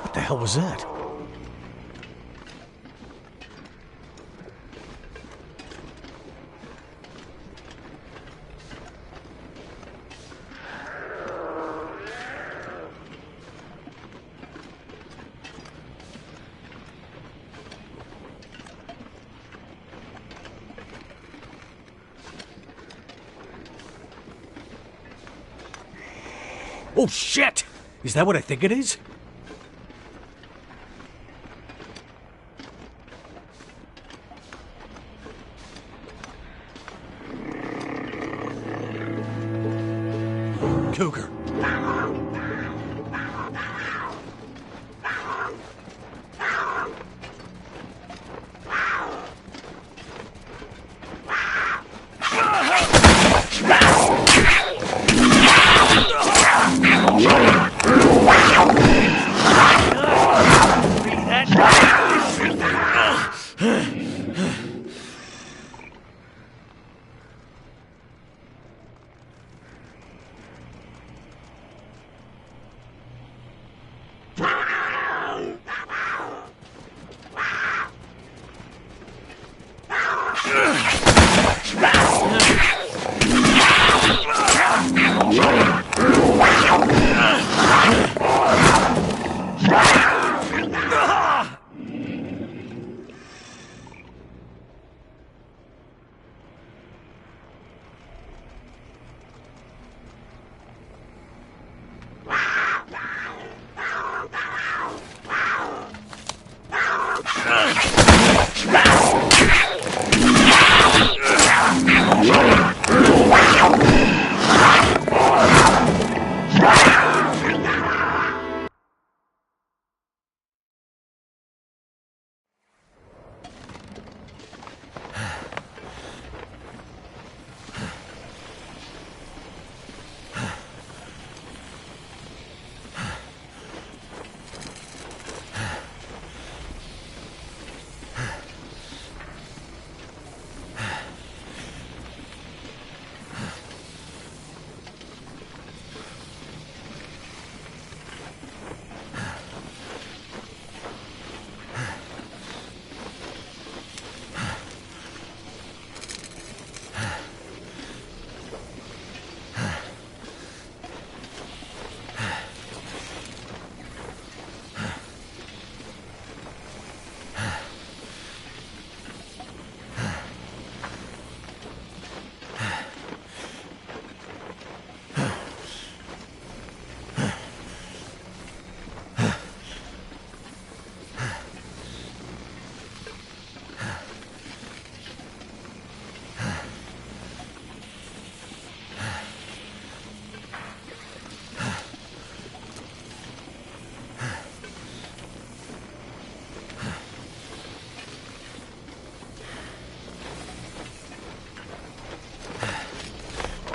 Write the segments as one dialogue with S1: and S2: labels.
S1: What the hell was that? Oh shit! Is that what I think it is? Cougar.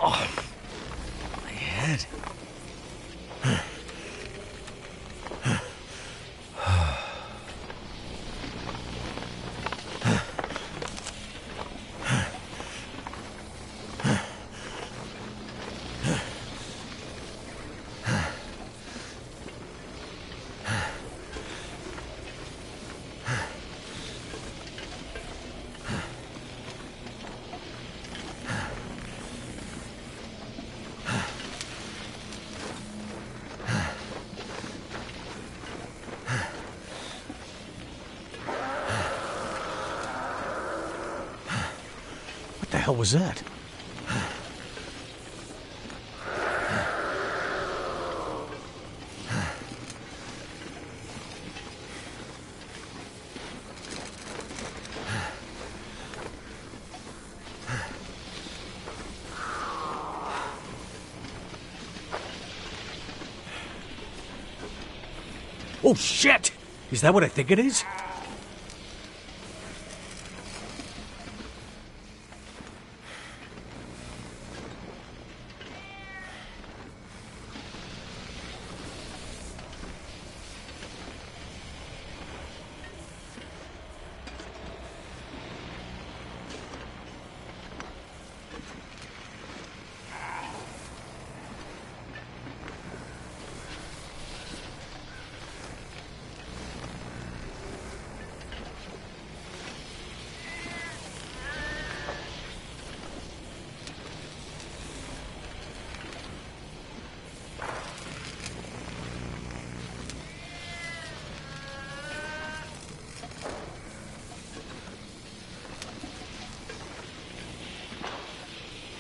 S2: Oh, my head.
S1: What the hell was that? Oh shit! Is that what I think it is?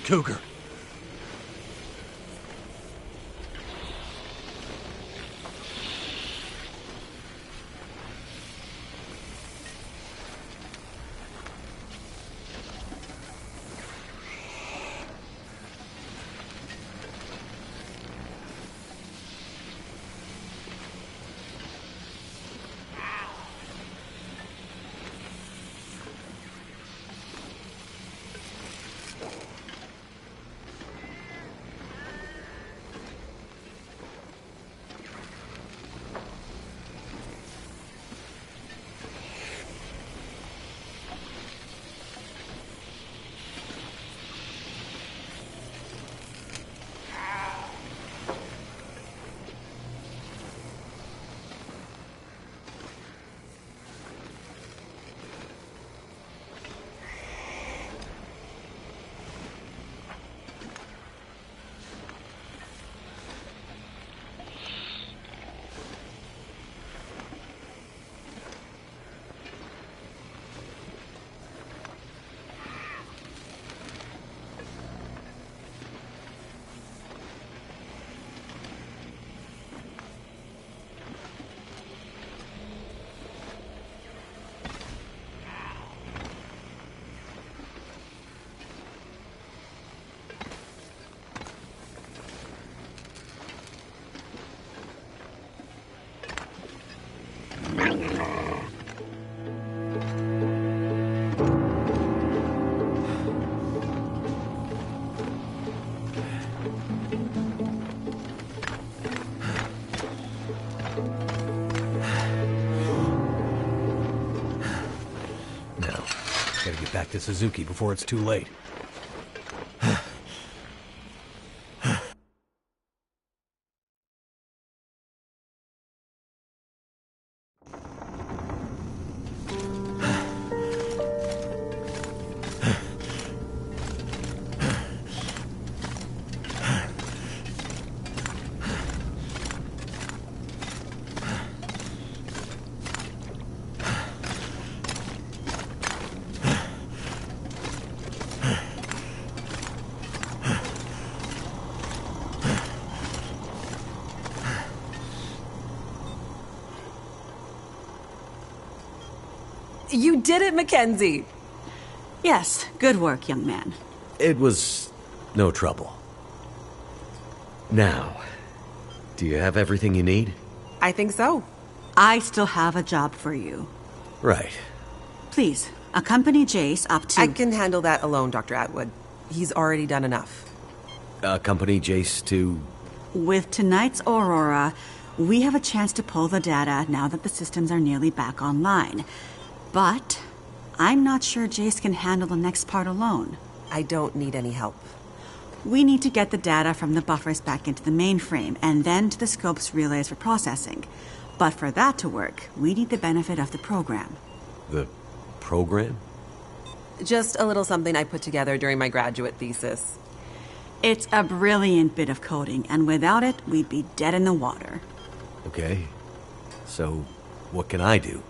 S1: Cougar. Gotta get back to Suzuki before it's too late.
S3: You did it, Mackenzie!
S4: Yes, good work, young man.
S2: It was no trouble. Now, do you have everything you need?
S3: I think so.
S4: I still have a job for you.
S2: Right.
S4: Please, accompany Jace up to...
S3: I can handle that alone, Dr. Atwood. He's already done enough.
S2: accompany Jace to...
S4: With tonight's Aurora, we have a chance to pull the data now that the systems are nearly back online. But I'm not sure Jace can handle the next part alone.
S3: I don't need any help.
S4: We need to get the data from the buffers back into the mainframe and then to the scope's relays for processing. But for that to work, we need the benefit of the program.
S2: The program?
S3: Just a little something I put together during my graduate thesis.
S4: It's a brilliant bit of coding, and without it, we'd be dead in the water.
S2: Okay. So, what can I do?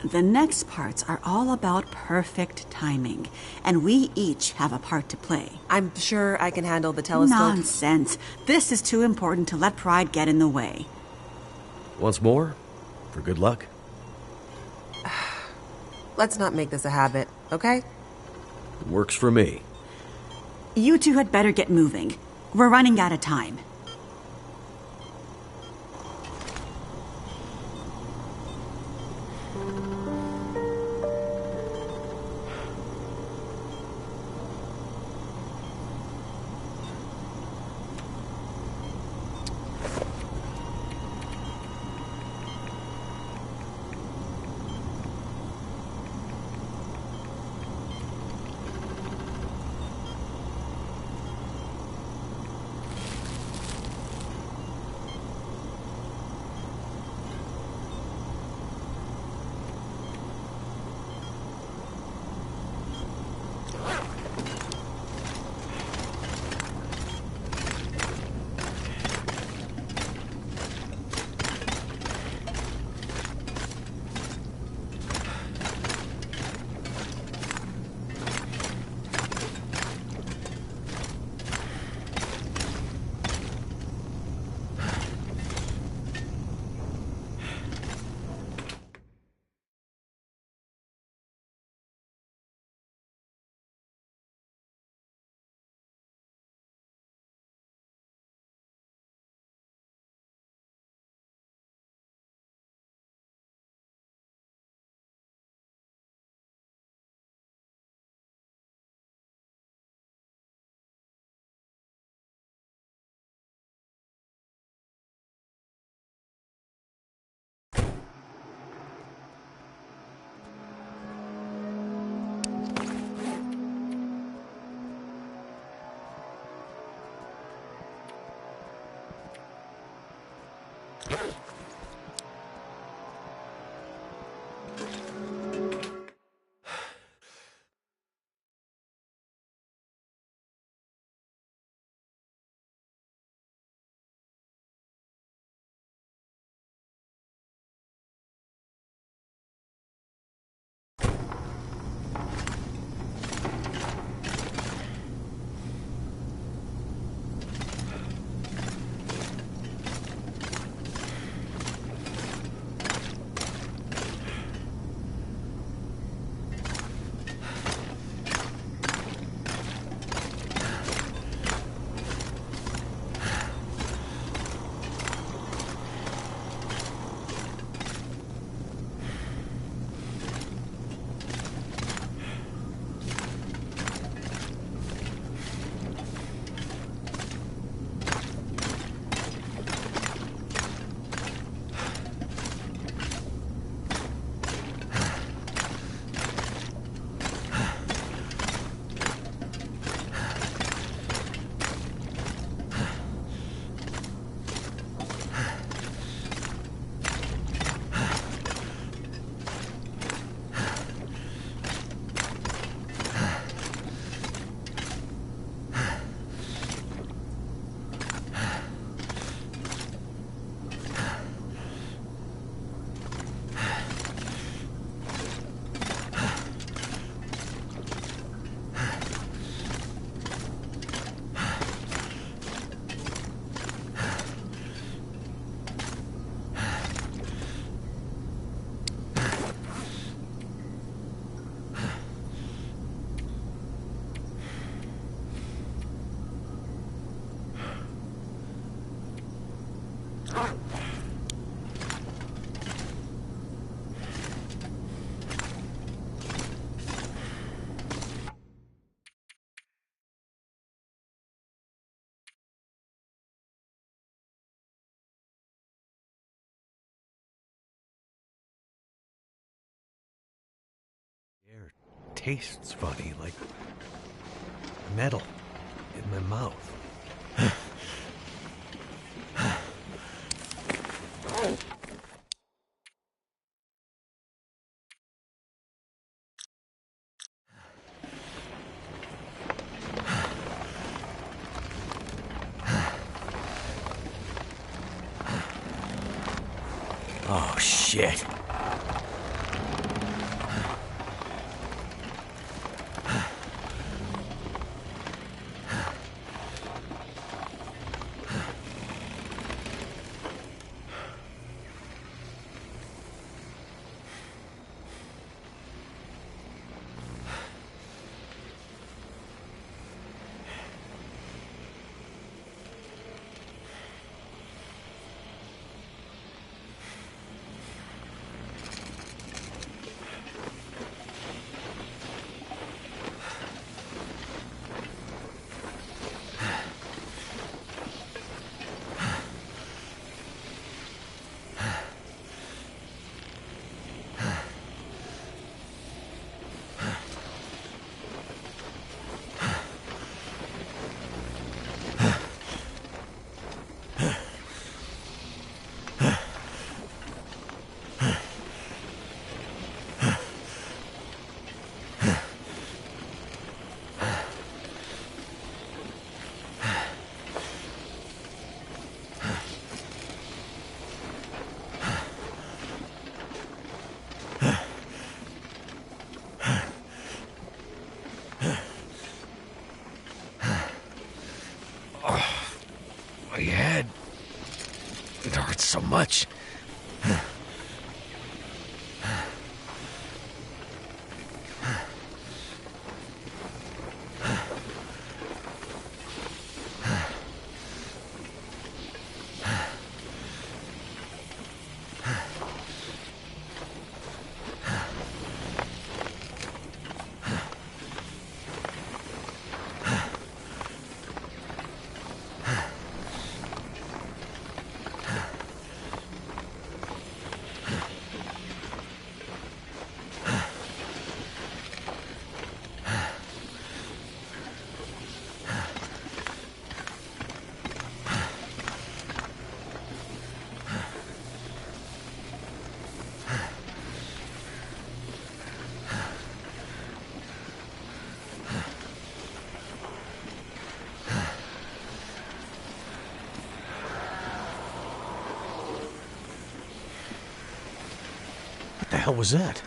S4: The next parts are all about perfect timing, and we each have a part to play.
S3: I'm sure I can handle the telescope.
S4: Nonsense. This is too important to let pride get in the way.
S2: Once more? For good luck?
S3: Let's not make this a habit, okay?
S2: Works for me.
S4: You two had better get moving. We're running out of time.
S2: tastes funny, like metal in my mouth.
S1: Oh, shit.
S2: My head. It hurts so much.
S1: What the hell was that?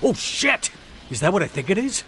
S1: Oh, shit! Is that what I think it is?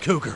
S1: Cougar.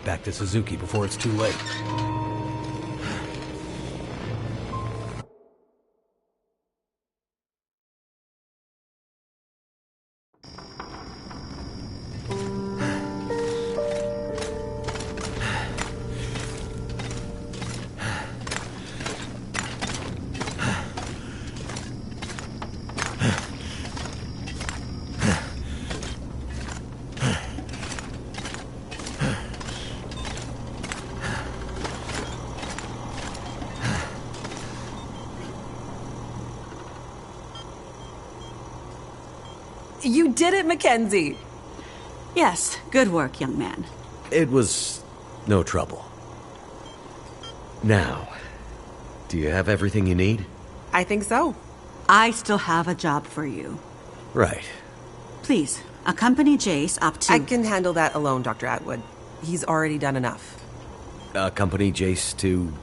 S2: get back to Suzuki before it's too late.
S3: You did it, Mackenzie!
S4: Yes, good work, young man.
S2: It was no trouble. Now, do you have everything you need?
S3: I think so.
S4: I still have a job for you.
S2: Right.
S4: Please, accompany Jace up to...
S3: I can handle that alone, Dr. Atwood. He's already done enough.
S2: Accompany Jace to...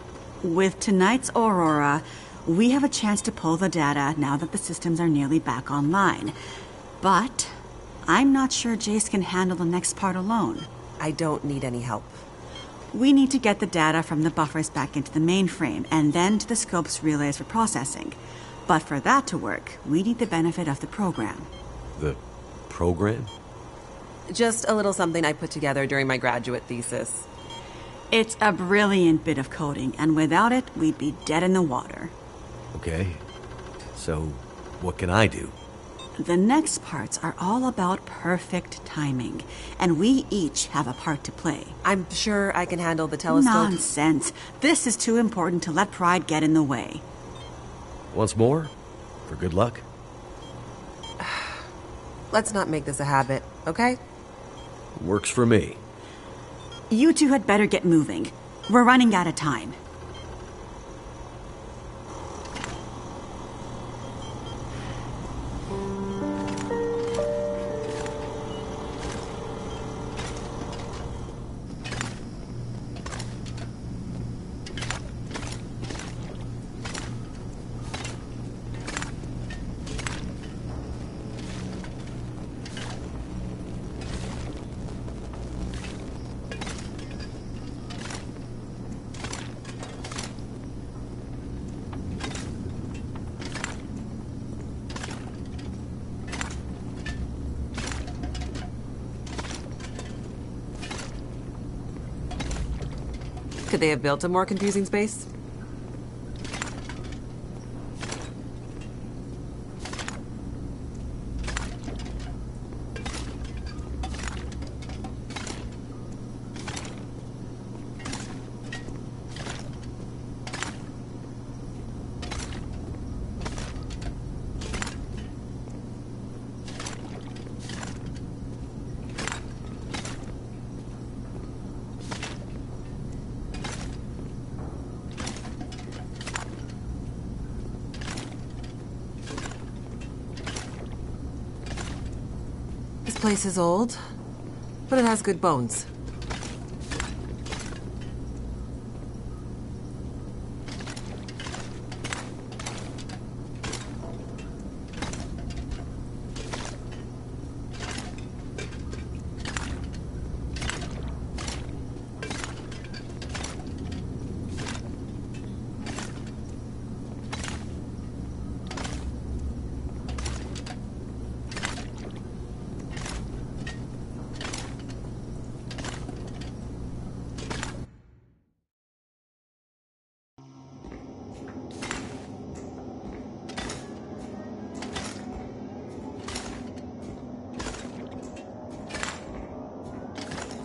S4: With tonight's Aurora, we have a chance to pull the data now that the systems are nearly back online. But I'm not sure Jace can handle the next part alone.
S3: I don't need any help.
S4: We need to get the data from the buffers back into the mainframe and then to the scope's relays for processing. But for that to work, we need the benefit of the program.
S2: The program?
S3: Just a little something I put together during my graduate thesis.
S4: It's a brilliant bit of coding, and without it, we'd be dead in the water.
S2: Okay. So, what can I do?
S4: The next parts are all about perfect timing, and we each have a part to play.
S3: I'm sure I can handle the telescope.
S4: Nonsense. This is too important to let pride get in the way.
S2: Once more? For good luck?
S3: Let's not make this a habit, okay?
S2: Works for me.
S4: You two had better get moving. We're running out of time.
S3: Could they have built a more confusing space? This place is old, but it has good bones.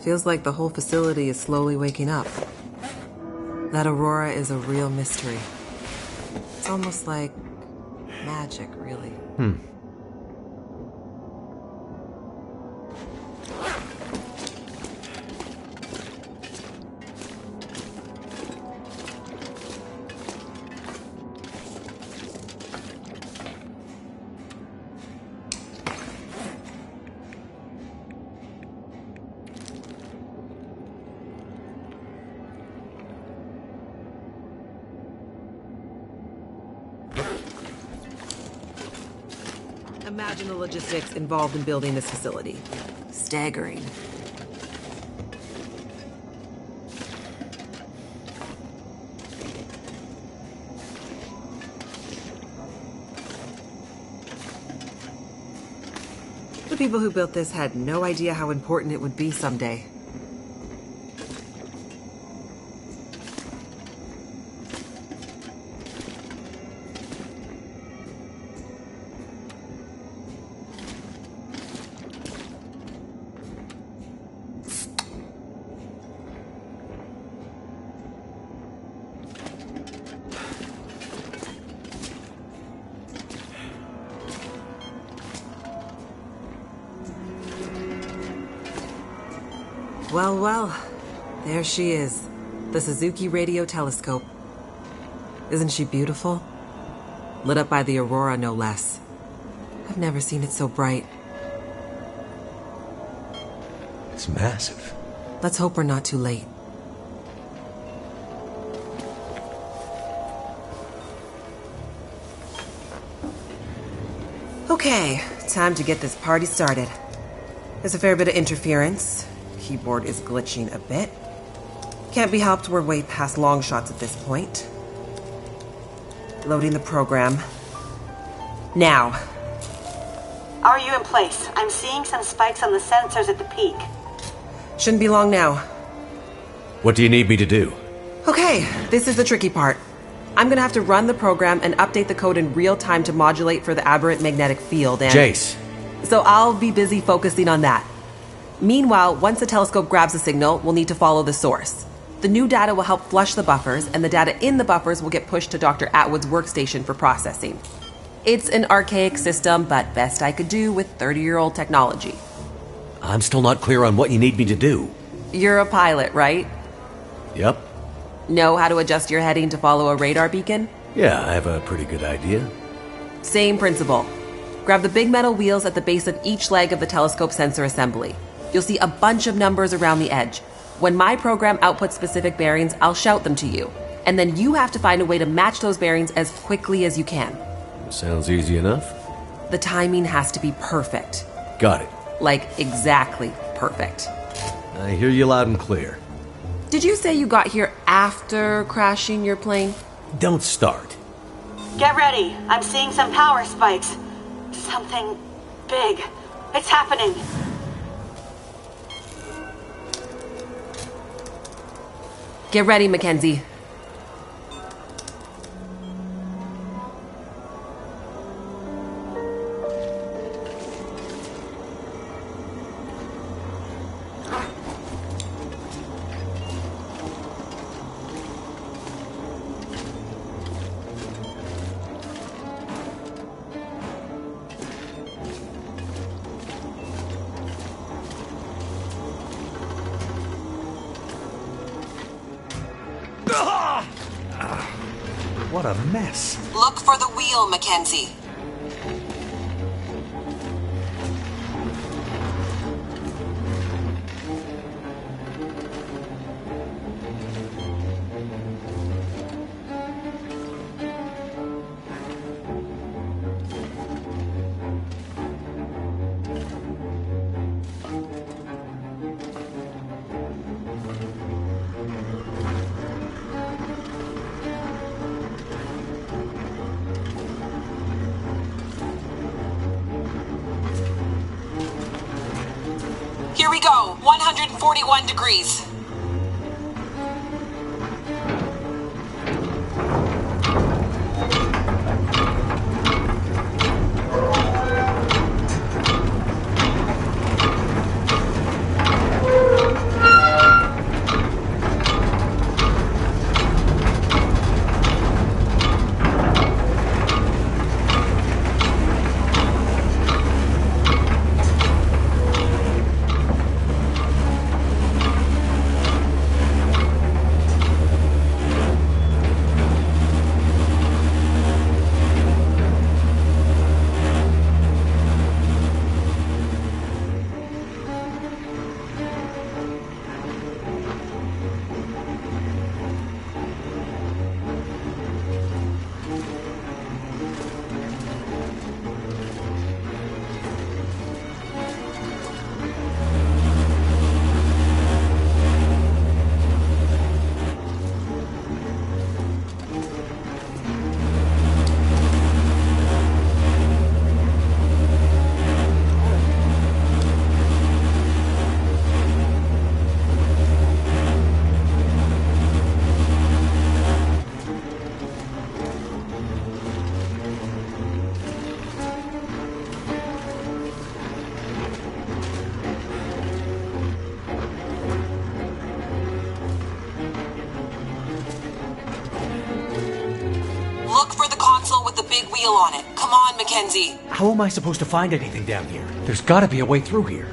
S3: Feels like the whole facility is slowly waking up. That Aurora is a real mystery. It's almost like magic, really. Imagine the logistics involved in building this facility. Staggering. The people who built this had no idea how important it would be someday. Well, well, there she is, the Suzuki Radio Telescope. Isn't she beautiful? Lit up by the aurora, no less. I've never seen it so bright.
S2: It's massive.
S3: Let's hope we're not too late. Okay, time to get this party started. There's a fair bit of interference. Keyboard is glitching a bit. Can't be helped, we're way past long shots at this point. Loading the program. Now.
S4: Are you in place? I'm seeing some spikes on the sensors at the peak.
S3: Shouldn't be long now.
S2: What do you need me to do?
S3: Okay, this is the tricky part. I'm gonna have to run the program and update the code in real time to modulate for the aberrant magnetic field and...
S2: Jace.
S3: So I'll be busy focusing on that. Meanwhile, once the telescope grabs a signal, we'll need to follow the source. The new data will help flush the buffers, and the data in the buffers will get pushed to Dr. Atwood's workstation for processing. It's an archaic system, but best I could do with 30-year-old technology.
S2: I'm still not clear on what you need me to do.
S3: You're a pilot, right?
S2: Yep.
S3: Know how to adjust your heading to follow a radar beacon?
S2: Yeah, I have a pretty good idea.
S3: Same principle. Grab the big metal wheels at the base of each leg of the telescope sensor assembly. You'll see a bunch of numbers around the edge. When my program outputs specific bearings, I'll shout them to you. And then you have to find a way to match those bearings as quickly as you can.
S2: Sounds easy enough.
S3: The timing has to be perfect.
S2: Got it.
S3: Like, exactly perfect.
S2: I hear you loud and clear.
S3: Did you say you got here after crashing your plane?
S2: Don't start.
S4: Get ready. I'm seeing some power spikes. Something big. It's happening.
S3: Get ready, Mackenzie.
S2: What a mess.
S3: Look for the wheel, Mackenzie. Here we go, 141 degrees. wheel on it. Come on, Mackenzie.
S1: How am I supposed to find anything down here? There's gotta be a way through here.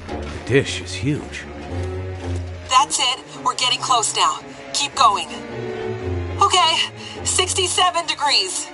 S1: The dish is huge.
S3: That's it. We're getting close now. Keep going. Okay, 67 degrees.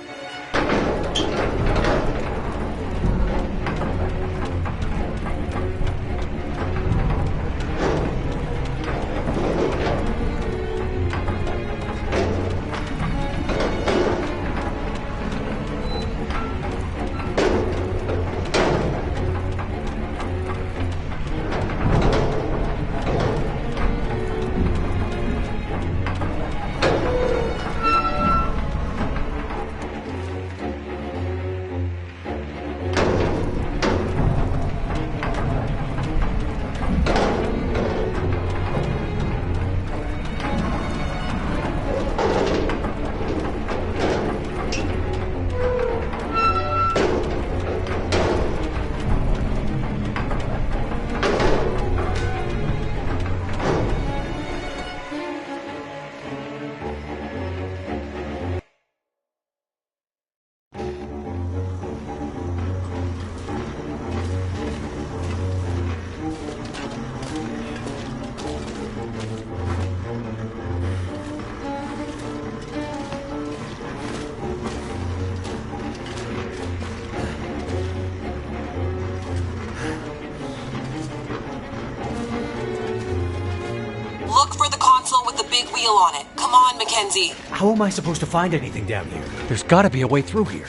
S3: Look for the console with the big wheel on it. Come on, Mackenzie.
S1: How am I supposed to find anything down here? There's gotta be a way through here.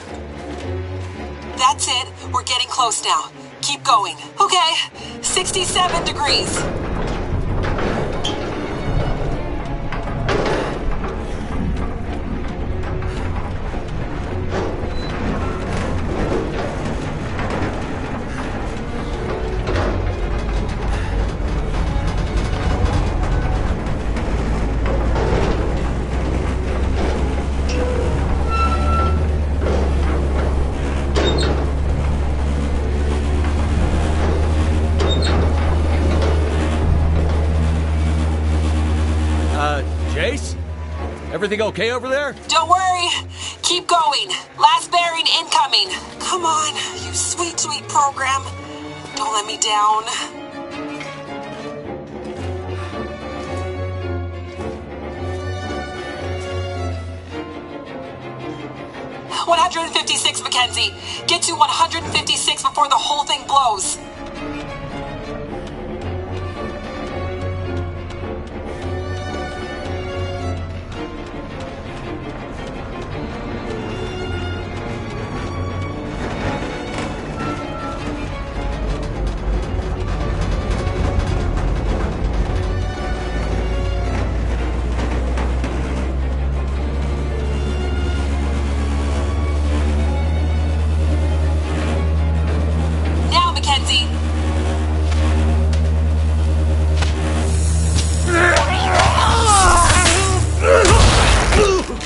S3: That's it. We're getting close now. Keep going. Okay, 67 degrees.
S1: Jace? Everything okay over there?
S3: Don't worry. Keep going. Last bearing incoming. Come on, you sweet, sweet program. Don't let me down. "156, Mackenzie. Get to 156 before the whole thing blows." Now, Mackenzie.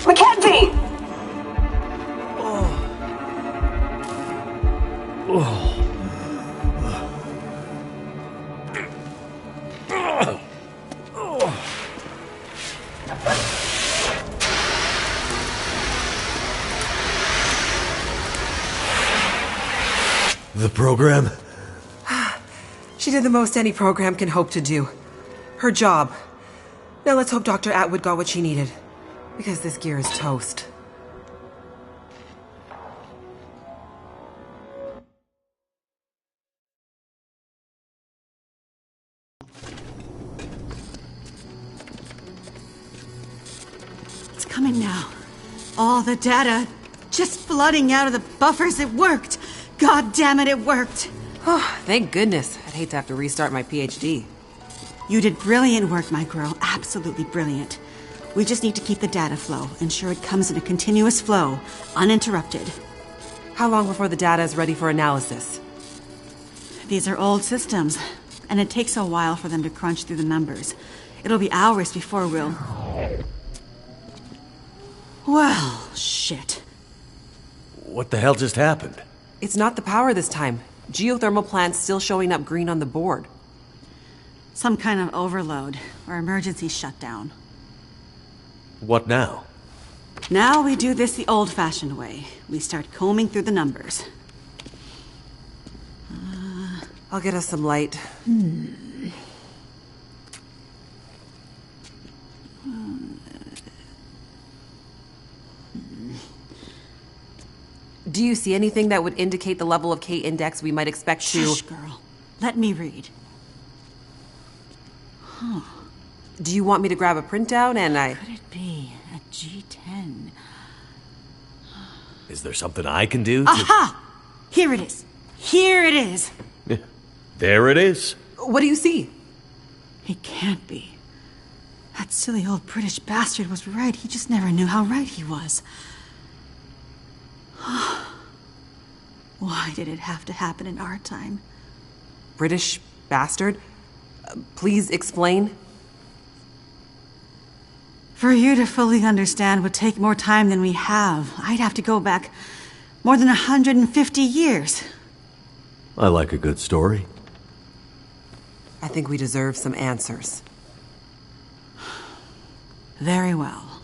S3: Mackenzie!
S2: The program?
S3: She did the most any program can hope to do. Her job. Now let's hope Dr. Atwood got what she needed. Because this gear is toast.
S4: It's coming now. All the data just flooding out of the buffers. It worked. God damn it, it worked.
S3: Oh, thank goodness. I'd hate to have to restart my PhD.
S4: You did brilliant work, my girl. Absolutely brilliant. We just need to keep the data flow, ensure it comes in a continuous flow, uninterrupted.
S3: How long before the data is ready for analysis?
S4: These are old systems, and it takes a while for them to crunch through the numbers. It'll be hours before we'll... Well, shit.
S2: What the hell just happened?
S3: It's not the power this time. Geothermal plant's still showing up green on the board.
S4: Some kind of overload or emergency shutdown.
S2: What now?
S4: Now we do this the old-fashioned way. We start combing through the numbers.
S3: I'll get us some light. Do you see anything that would indicate the level of K-index we might expect to...
S4: Shush, girl. Let me read.
S3: Do you want me to grab a printout and
S4: Could it be a G10?
S2: Is there something I can do to...
S4: Aha! Here it is. Here it is.
S2: There it is.
S3: What do you see?
S4: It can't be. That silly old British bastard was right. He just never knew how right he was. Why did it have to happen in our time?
S3: British bastard? Please explain.
S4: For you to fully understand would take more time than we have. I'd have to go back more than 150 years.
S2: I like a good story.
S3: I think we deserve some answers.
S4: Very well.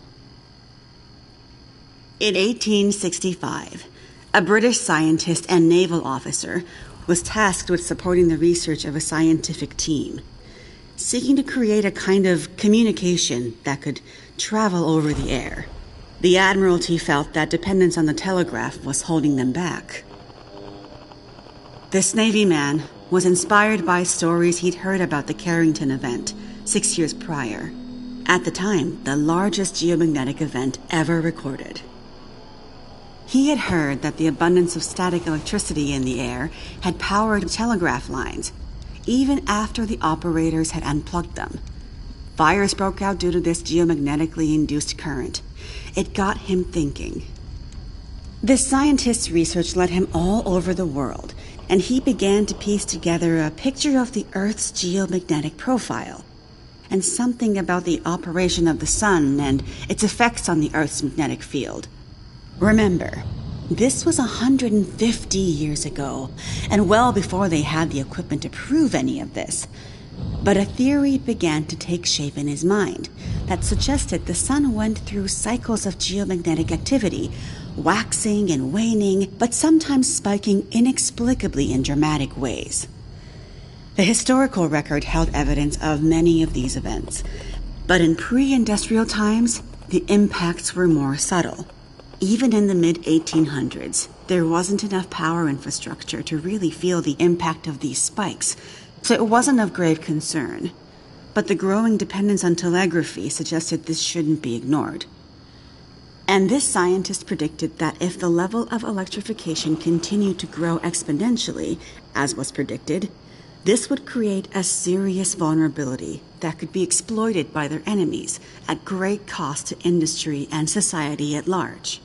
S4: In 1865, a British scientist and naval officer was tasked with supporting the research of a scientific team, seeking to create a kind of communication that could travel over the air. The Admiralty felt that dependence on the telegraph was holding them back. This Navy man was inspired by stories he'd heard about the Carrington event 6 years prior. At the time, the largest geomagnetic event ever recorded. He had heard that the abundance of static electricity in the air had powered telegraph lines, even after the operators had unplugged them. Fires broke out due to this geomagnetically induced current. It got him thinking. This scientist's research led him all over the world, and he began to piece together a picture of the Earth's geomagnetic profile, and something about the operation of the sun and its effects on the Earth's magnetic field. Remember, this was 150 years ago, and well before they had the equipment to prove any of this. But a theory began to take shape in his mind that suggested the sun went through cycles of geomagnetic activity, waxing and waning, but sometimes spiking inexplicably in dramatic ways. The historical record held evidence of many of these events, but in pre-industrial times, the impacts were more subtle. Even in the mid-1800s, there wasn't enough power infrastructure to really feel the impact of these spikes, so it wasn't of grave concern. But the growing dependence on telegraphy suggested this shouldn't be ignored. And this scientist predicted that if the level of electrification continued to grow exponentially, as was predicted, this would create a serious vulnerability that could be exploited by their enemies at great cost to industry and society at large.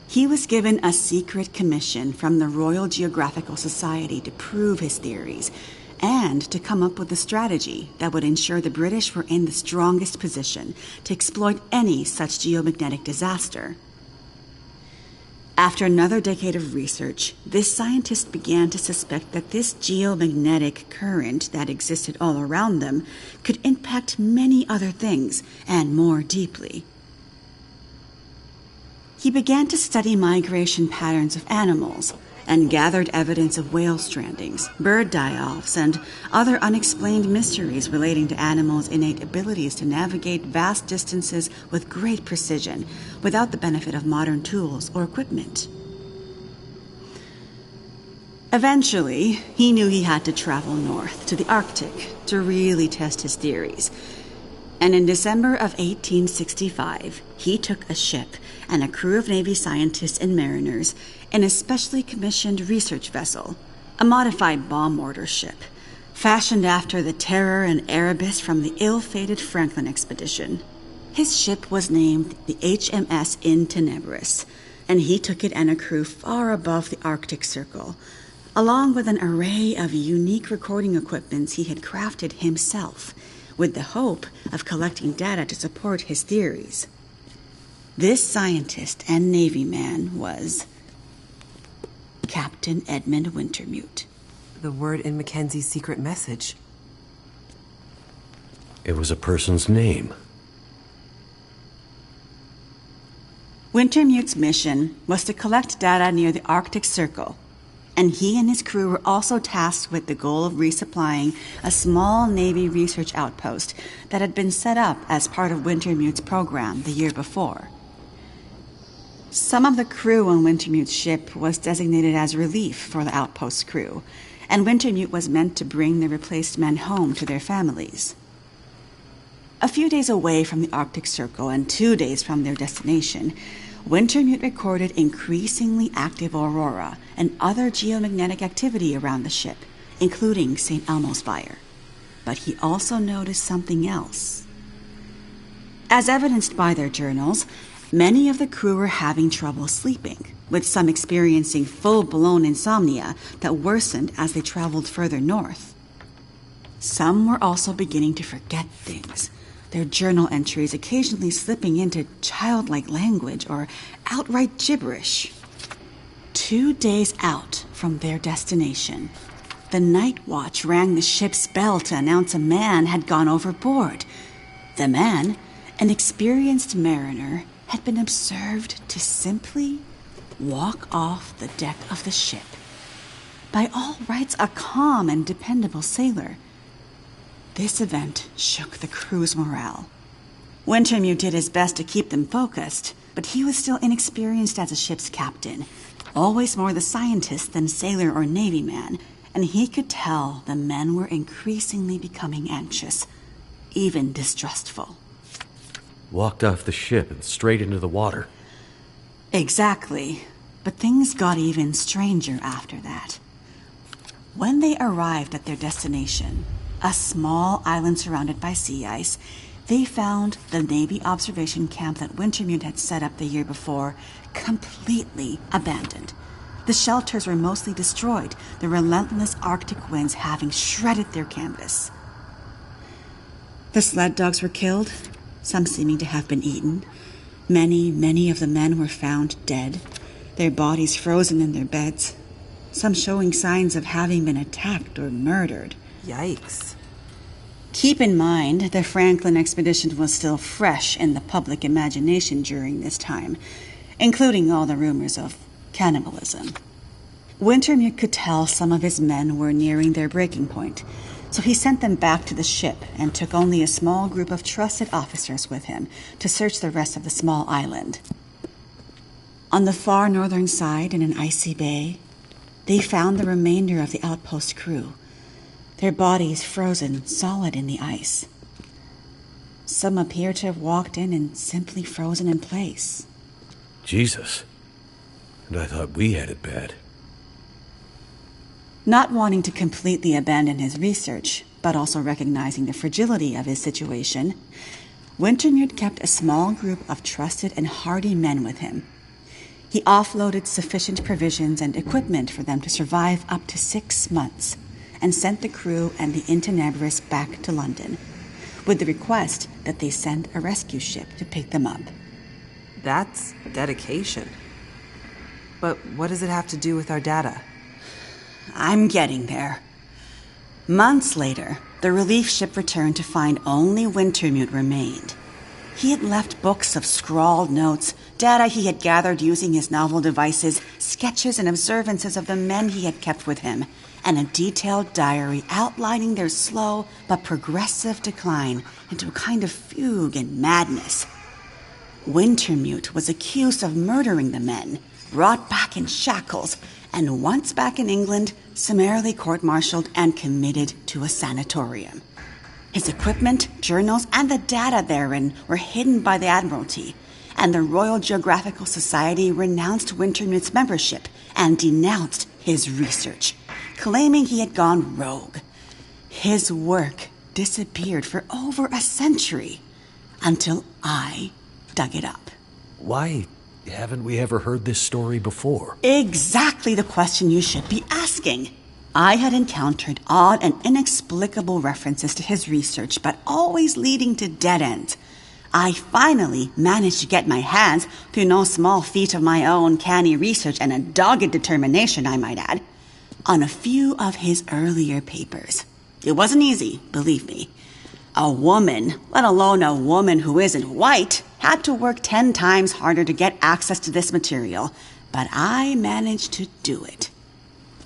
S4: He was given a secret commission from the Royal Geographical Society to prove his theories and to come up with a strategy that would ensure the British were in the strongest position to exploit any such geomagnetic disaster. After another decade of research, this scientist began to suspect that this geomagnetic current that existed all around them could impact many other things, and more deeply. He began to study migration patterns of animals, and gathered evidence of whale strandings, bird die-offs, and other unexplained mysteries relating to animals' innate abilities to navigate vast distances with great precision, without the benefit of modern tools or equipment. Eventually, he knew he had to travel north to the Arctic to really test his theories. And in December of 1865, he took a ship and a crew of Navy scientists and mariners in a specially commissioned research vessel, a modified bomb mortar ship, fashioned after the Terror and Erebus from the ill-fated Franklin expedition. His ship was named the HMS In Tenebris, and he took it and a crew far above the Arctic Circle, along with an array of unique recording equipments he had crafted himself, with the hope of collecting data to support his theories. This scientist and Navy man was Captain Edmund Wintermute.
S3: The word in Mackenzie's secret message.
S2: It was a person's name.
S4: Wintermute's mission was to collect data near the Arctic Circle, and he and his crew were also tasked with the goal of resupplying a small Navy research outpost that had been set up as part of Wintermute's program the year before. Some of the crew on Wintermute's ship was designated as relief for the outpost's crew, and Wintermute was meant to bring the replaced men home to their families. A few days away from the Arctic Circle and 2 days from their destination, Wintermute recorded increasingly active aurora and other geomagnetic activity around the ship, including St. Elmo's fire. But he also noticed something else. As evidenced by their journals, many of the crew were having trouble sleeping, with some experiencing full-blown insomnia that worsened as they traveled further north. Some were also beginning to forget things, their journal entries occasionally slipping into childlike language or outright gibberish. 2 days out from their destination, the night watch rang the ship's bell to announce a man had gone overboard. The man, an experienced mariner, had been observed to simply walk off the deck of the ship. By all rights, a calm and dependable sailor. This event shook the crew's morale. Wintermute did his best to keep them focused, but he was still inexperienced as a ship's captain, always more the scientist than sailor or Navy man, and he could tell the men were increasingly becoming anxious, even distrustful.
S1: Walked off the ship and straight into the water.
S4: Exactly, but things got even stranger after that. When they arrived at their destination, a small island surrounded by sea ice, they found the Navy observation camp that Wintermute had set up the year before completely abandoned. The shelters were mostly destroyed, the relentless Arctic winds having shredded their canvas. The sled dogs were killed, some seeming to have been eaten. Many of the men were found dead, their bodies frozen in their beds, some showing signs of having been attacked or murdered.
S3: Yikes.
S4: Keep in mind, the Franklin expedition was still fresh in the public imagination during this time, including all the rumors of cannibalism. Wintermute could tell some of his men were nearing their breaking point, so he sent them back to the ship and took only a small group of trusted officers with him to search the rest of the small island. On the far northern side, in an icy bay, they found the remainder of the outpost crew, their bodies frozen solid in the ice. Some appear to have walked in and simply frozen in place.
S1: Jesus. And I thought we had it bad.
S4: Not wanting to completely abandon his research, but also recognizing the fragility of his situation, Wintermute kept a small group of trusted and hardy men with him. He offloaded sufficient provisions and equipment for them to survive up to 6 months, and sent the crew and the Intenebris back to London, with the request that they send a rescue ship to pick them up.
S3: That's dedication. But what does it have to do with our data?
S4: I'm getting there. Months later, the relief ship returned to find only Wintermute remained. He had left books of scrawled notes, data he had gathered using his novel devices, sketches and observances of the men he had kept with him, and a detailed diary outlining their slow but progressive decline into a kind of fugue and madness. Wintermute was accused of murdering the men, brought back in shackles, and once back in England, summarily court-martialed and committed to a sanatorium. His equipment, journals, and the data therein were hidden by the Admiralty, and the Royal Geographical Society renounced Wintermute's membership and denounced his research, claiming he had gone rogue. His work disappeared for over a century, until I dug it up.
S1: Why haven't we ever heard this story before?
S4: Exactly the question you should be asking. I had encountered odd and inexplicable references to his research, but always leading to dead ends. I finally managed to get my hands, through no small feat of my own canny research and a dogged determination, I might add, on a few of his earlier papers. It wasn't easy, believe me. A woman, let alone a woman who isn't white, Had to work 10 times harder to get access to this material, but I managed to do it.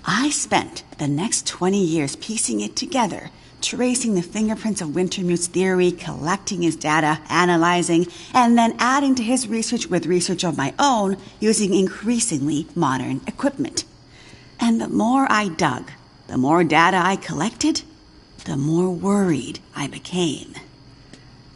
S4: I spent the next 20 years piecing it together, tracing the fingerprints of Wintermute's theory, collecting his data, analyzing, and then adding to his research with research of my own using increasingly modern equipment. And the more I dug, the more data I collected, the more worried I became.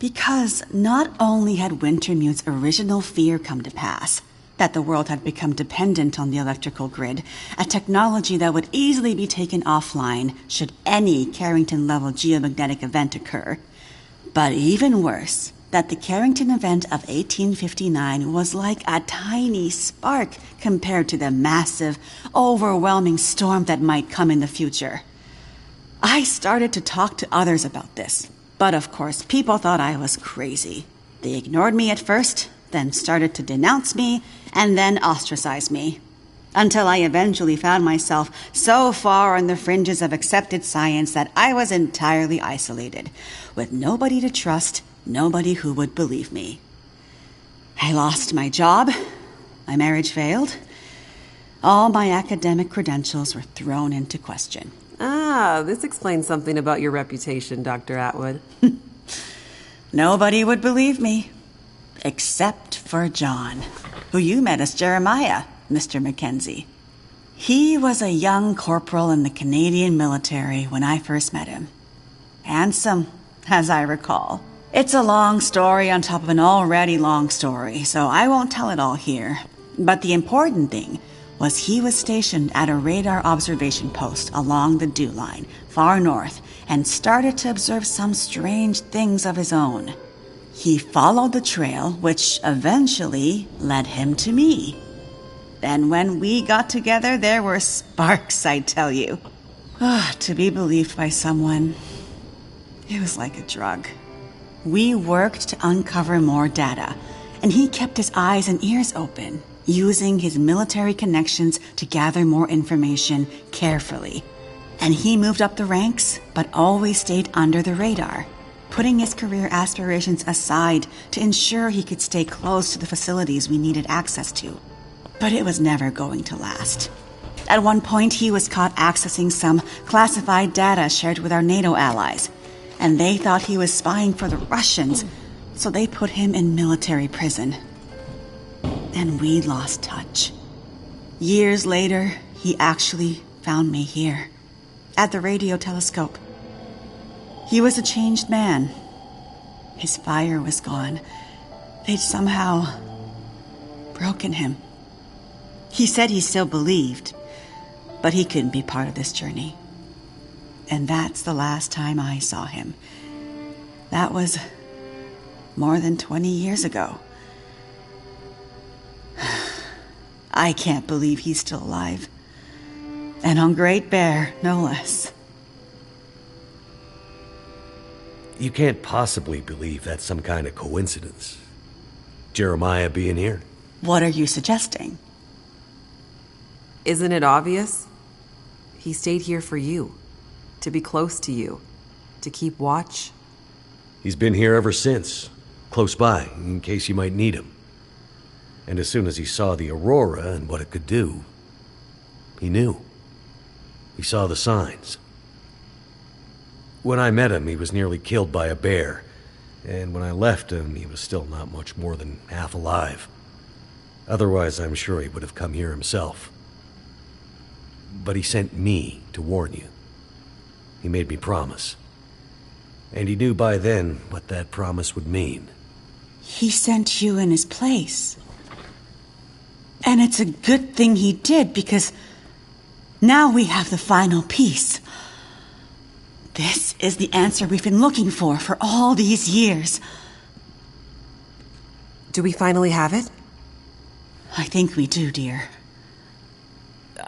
S4: Because not only had Wintermute's original fear come to pass, that the world had become dependent on the electrical grid, a technology that would easily be taken offline should any Carrington-level geomagnetic event occur. But even worse, that the Carrington event of 1859 was like a tiny spark compared to the massive, overwhelming storm that might come in the future. I started to talk to others about this, but of course people thought I was crazy. They ignored me at first, then started to denounce me, and then ostracize me. Until I eventually found myself so far on the fringes of accepted science that I was entirely isolated, with nobody to trust, nobody who would believe me. I lost my job, my marriage failed, all my academic credentials were thrown into question.
S3: Ah, this explains something about your reputation, Dr. Atwood.
S4: Nobody would believe me. Except for John, who you met as Jeremiah, Mr. Mackenzie. He was a young corporal in the Canadian military when I first met him. Handsome, as I recall. It's a long story on top of an already long story, so I won't tell it all here. But the important thing was he was stationed at a radar observation post along the Dew Line, far north, and started to observe some strange things of his own. He followed the trail, which eventually led him to me. Then when we got together, there were sparks, I tell you. To be believed by someone, it was like a drug. We worked to uncover more data, and he kept his eyes and ears open, using his military connections to gather more information carefully. And he moved up the ranks, but always stayed under the radar, putting his career aspirations aside to ensure he could stay close to the facilities we needed access to. But it was never going to last. At one point, he was caught accessing some classified data shared with our NATO allies, and they thought he was spying for the Russians, so they put him in military prison. And we lost touch. Years later, he actually found me here, at the radio telescope. He was a changed man. His fire was gone. They'd somehow broken him. He said he still believed, but he couldn't be part of this journey. And that's the last time I saw him. That was more than 20 years ago. I can't believe he's still alive. And on Great Bear, no less.
S2: You can't possibly believe that's some kind of coincidence. Jeremiah being here.
S4: What are you suggesting?
S3: Isn't it obvious? He stayed here for you, to be close to you, to keep watch.
S2: He's been here ever since, close by, in case you might need him. And as soon as he saw the aurora and what it could do, he knew. He saw the signs. When I met him, he was nearly killed by a bear, and when I left him, he was still not much more than half alive. Otherwise, I'm sure he would have come here himself. But he sent me to warn you. He made me promise. And he knew by then what that promise would mean.
S4: He sent you in his place. And it's a good thing he did, because now we have the final piece. This is the answer we've been looking for all these years.
S3: Do we finally have it?
S4: I think we do, dear.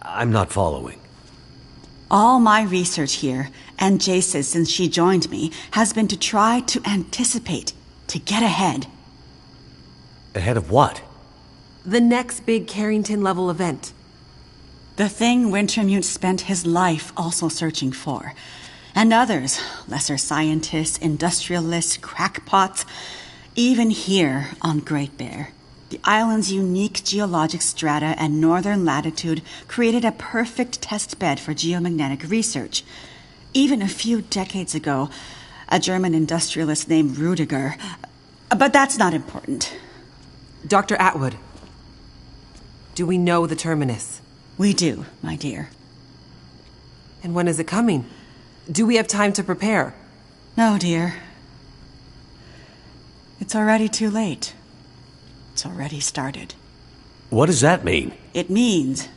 S2: I'm not following.
S4: All my research here, and Jace's since she joined me, has been to try to anticipate, to get ahead.
S2: Ahead of what?
S3: The next big Carrington-level event.
S4: The thing Wintermute spent his life also searching for. And others, lesser scientists, industrialists, crackpots, Even here on Great Bear, the island's unique geologic strata and northern latitude created a perfect test bed for geomagnetic research. Even a few decades ago, a German industrialist named Rudiger. But that's not important.
S3: Dr. Atwood, do we know the terminus?
S4: We do, my dear.
S3: And when is it coming? Do we have time to prepare?
S4: No, dear. It's already too late. It's already started.
S2: What does that mean?
S4: It means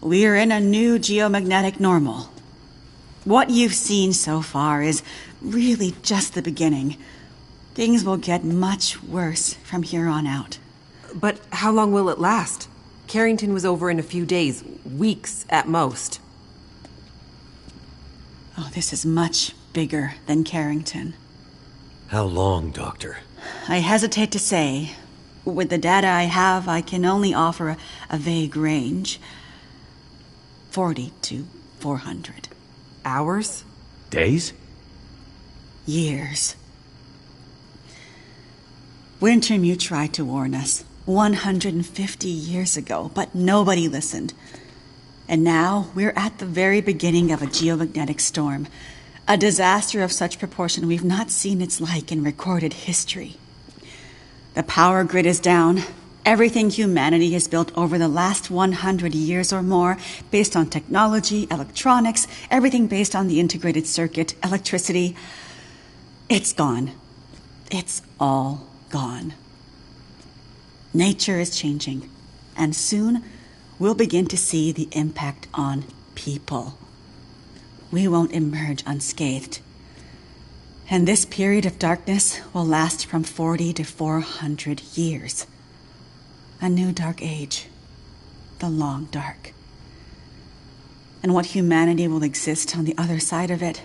S4: we're in a new geomagnetic normal. What you've seen so far is really just the beginning. Things will get much worse from here on out.
S3: But how long will it last? Carrington was over in a few days, weeks at most.
S4: Oh, this is much bigger than Carrington.
S2: How long, Doctor?
S4: I hesitate to say. With the data I have, I can only offer a vague range. 40 to 400.
S3: Hours?
S2: Days?
S4: Years. Wintermute tried to warn us 150 years ago, but nobody listened. And now we're at the very beginning of a geomagnetic storm. A disaster of such proportion we've not seen its like in recorded history. The power grid is down. Everything humanity has built over the last 100 years or more, based on technology, electronics, everything based on the integrated circuit, electricity, it's gone. It's all gone. Nature is changing, and soon we'll begin to see the impact on people. We won't emerge unscathed. And this period of darkness will last from 40 to 400 years. A new dark age. The long dark. And what humanity will exist on the other side of it,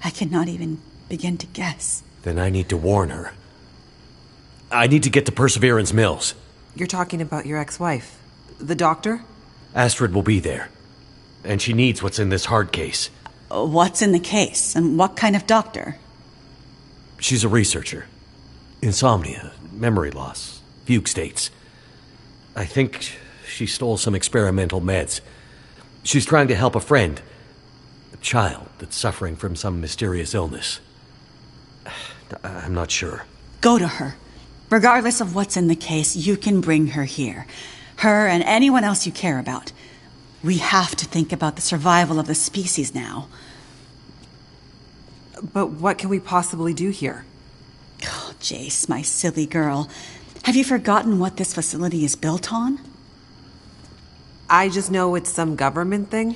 S4: I cannot even begin to guess.
S2: Then I need to warn her. I need to get to Perseverance Mills.
S3: You're talking about your ex-wife, the doctor?
S2: Astrid will be there. And she needs what's in this hard case.
S4: What's in the case? And what kind of doctor?
S2: She's a researcher. Insomnia, memory loss, fugue states. I think she stole some experimental meds. She's trying to help a friend. A child that's suffering from some mysterious illness. I'm not sure.
S4: Go to her. Regardless of what's in the case, you can bring her here. Her and anyone else you care about. We have to think about the survival of the species now.
S3: But what can we possibly do here?
S4: Oh, Jace, my silly girl. Have you forgotten what this facility is built on?
S3: I just know it's some government thing.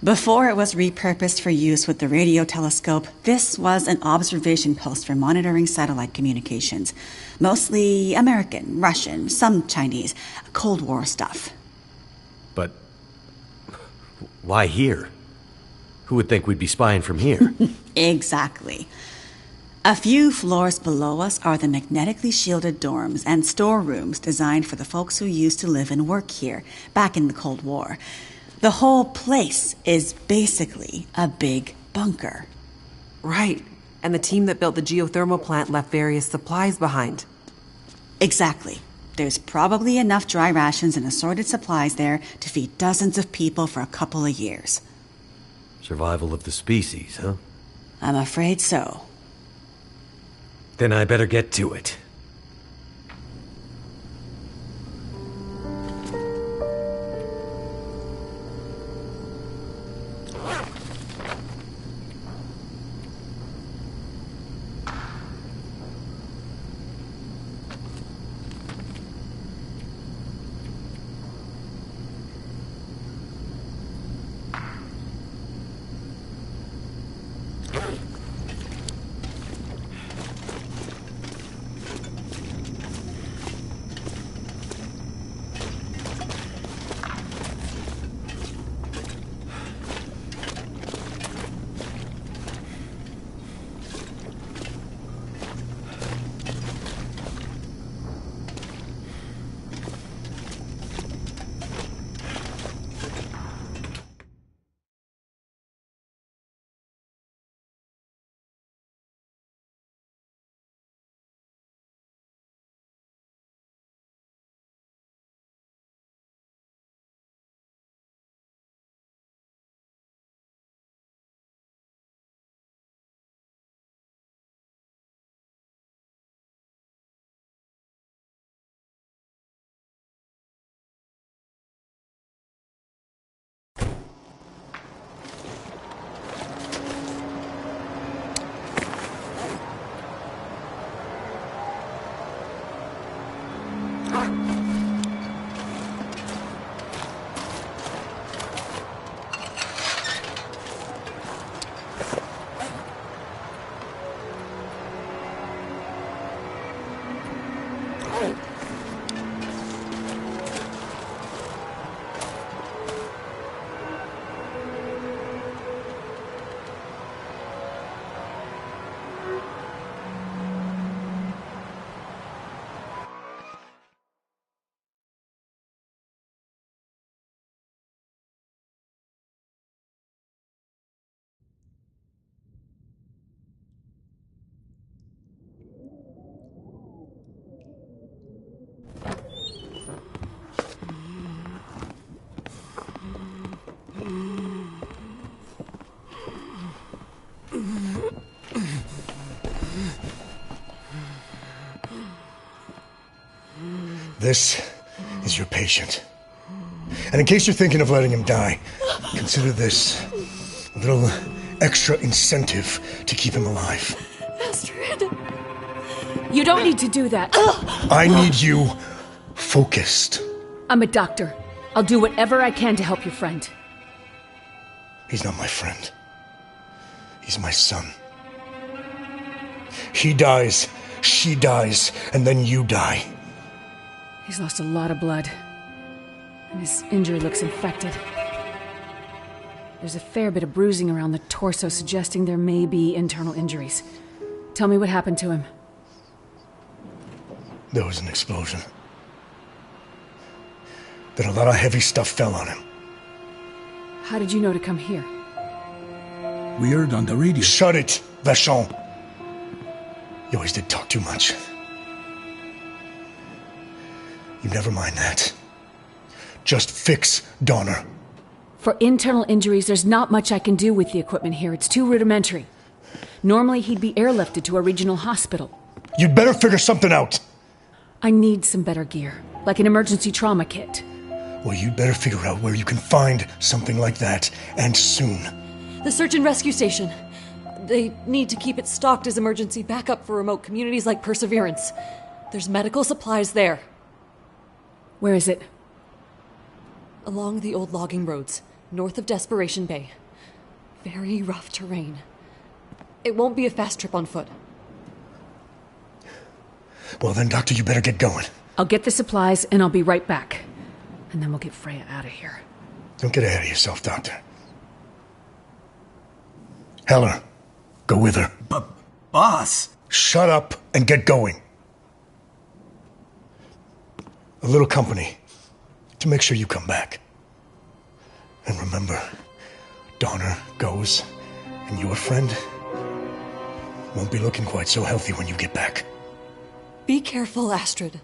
S4: Before it was repurposed for use with the radio telescope, this was an observation post for monitoring satellite communications. Mostly American, Russian, some Chinese, Cold War stuff.
S2: But why here? Who would think we'd be spying from here?
S4: Exactly. A few floors below us are the magnetically shielded dorms and storerooms designed for the folks who used to live and work here, back in the Cold War. The whole place is basically a big bunker.
S3: Right. And the team that built the geothermal plant left various supplies behind.
S4: Exactly. There's probably enough dry rations and assorted supplies there to feed dozens of people for a couple of years.
S2: Survival of the species, huh?
S4: I'm afraid so.
S2: Then I better get to it.
S5: This is your patient. And in case you're thinking of letting him die, consider this a little extra incentive to keep him alive.
S6: Astrid! You don't need to do that.
S5: I need you focused.
S6: I'm a doctor. I'll do whatever I can to help your friend.
S5: He's not my friend. He's my son. He dies, she dies, and then you die.
S6: He's lost a lot of blood. And his injury looks infected. There's a fair bit of bruising around the torso, suggesting there may be internal injuries. Tell me what happened to him.
S5: There was an explosion. Then a lot of heavy stuff fell on him.
S6: How did you know to come here?
S7: We heard on the radio.
S5: Shut it, Vachon. You always did talk too much. You never mind that. Just fix Donner.
S6: For internal injuries, there's not much I can do with the equipment here. It's too rudimentary. Normally, he'd be airlifted to a regional hospital.
S5: You'd better figure something out.
S6: I need some better gear, like an emergency trauma kit.
S5: Well, you'd better figure out where you can find something like that, and soon.
S8: The search and rescue station. They need to keep it stocked as emergency backup for remote communities like Perseverance. There's medical supplies there.
S6: Where is it?
S8: Along the old logging roads, north of Desperation Bay. Very rough terrain. It won't be a fast trip on foot.
S5: Well then, Doctor, you better get going.
S6: I'll get the supplies and I'll be right back. And then we'll get Freya out of here.
S5: Don't get ahead of yourself, Doctor. Heller, go with her.
S7: Boss!
S5: Shut up and get going. A little company to make sure you come back. And remember, Donner goes, and your friend won't be looking quite so healthy when you get back.
S8: Be careful, Astrid.